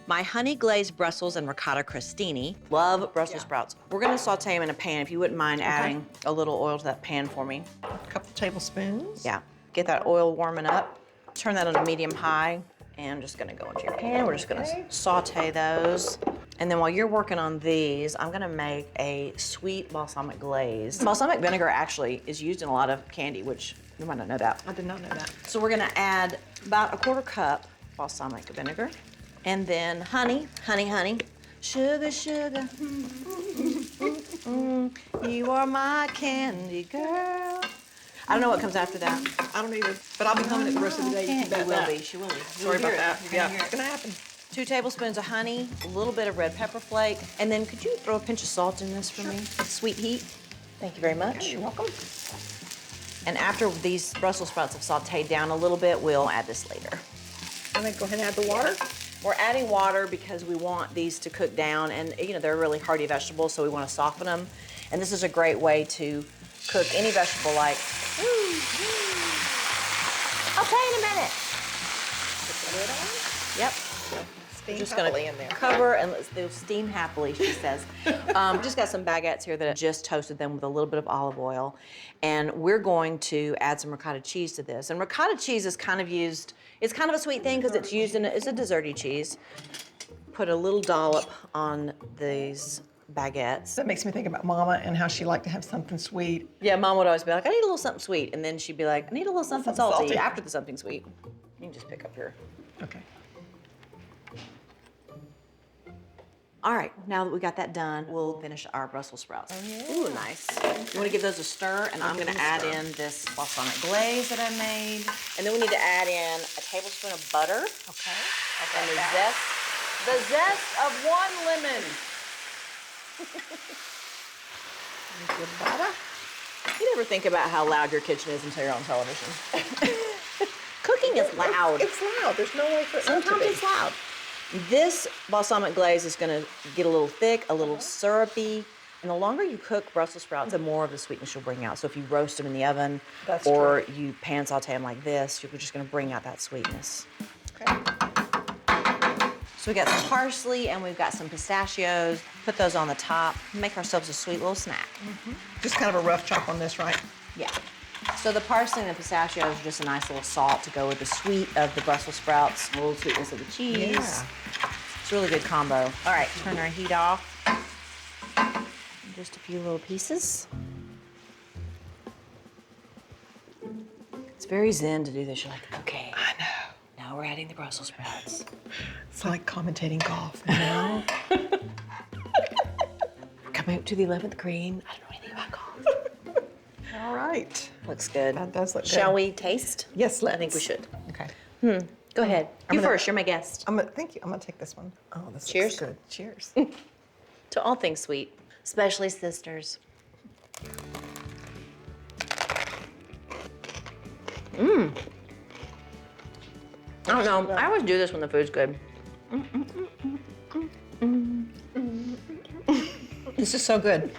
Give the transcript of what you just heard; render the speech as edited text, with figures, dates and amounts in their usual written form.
my honey-glazed Brussels and ricotta crostini. Love Brussels sprouts. We're gonna saute them in a pan. If you wouldn't mind adding a little oil to that pan for me. A couple tablespoons. Yeah, get that oil warming up. Turn that on a medium-high. And I'm just gonna go into your pan. We're just gonna saute those. And then while you're working on these, I'm gonna make a sweet balsamic glaze. Balsamic vinegar actually is used in a lot of candy, which you might not know that. I did not know that. So we're gonna add about a 1/4 cup balsamic vinegar. And then honey, sugar, sugar. You are my candy girl. I don't know what comes after that. I don't either, but I'll be humming it the rest of the day. She will be. Sorry about that. Yeah, it's gonna happen. 2 tablespoons of honey, a little bit of red pepper flake, and then could you throw a pinch of salt in this for me? Sweet heat. Thank you very much. Okay, you're welcome. And after these Brussels sprouts have sauteed down a little bit, we'll add this later. I'm gonna go ahead and add the water. We're adding water because we want these to cook down, and you know they're really hearty vegetables, so we want to soften them. And this is a great way to cook any vegetable like. I'll tell you in a minute. Put the lid on. Yep. Steam Just happily gonna in there. cover and they'll steam happily, she says. Just got some baguettes here that I just toasted them with a little bit of olive oil. And we're going to add some ricotta cheese to this. And ricotta cheese is kind of used, it's kind of a sweet thing because it's used in, it's a desserty cheese. Put a little dollop on these baguettes. That makes me think about Mama and how she liked to have something sweet. Yeah, Mom would always be like, I need a little something sweet. And then she'd be like, I need a little something salty salty. after the something sweet. You can just pick up your. Okay. All right, now that we got that done, we'll finish our Brussels sprouts. Oh, yeah. Ooh, nice. You wanna give those a stir, and I'm gonna add in this balsamic glaze that I made. And then we need to add in a tablespoon of butter. Okay. And the zest of 1 lemon. Good butter. You never think about how loud your kitchen is until you're on television. Cooking is loud. It's loud. There's no way for it not to Sometimes be. it's loud. This balsamic glaze is gonna get a little thick, a little syrupy, and the longer you cook Brussels sprouts, the more of the sweetness you'll bring out. So if you roast them in the oven, That's or you pan saute them like this, you're just gonna bring out that sweetness. Okay. So we got some parsley and we've got some pistachios. Put those on the top, make ourselves a sweet little snack. Just kind of a rough chop on this, right? Yeah. So the parsley and the pistachios are just a nice little salt to go with the sweet of the Brussels sprouts, a little sweetness of the cheese. Yeah. It's a really good combo. All right, turn our heat off. Just a few little pieces. It's very zen to do this. You're like, okay. I know. Now we're adding the Brussels sprouts. It's like commentating golf, you know? We're coming up to the 11th green. I don't know anything about golf. All right. Looks good. That does look good. Shall we taste? Yes, let's. I think we should. Okay. Go ahead. You first. You're my guest. Thank you. I'm gonna take this one. Oh, this Cheers. looks good. Cheers. To all things sweet, especially sisters. I don't know. I always do this when the food's good. This is so good.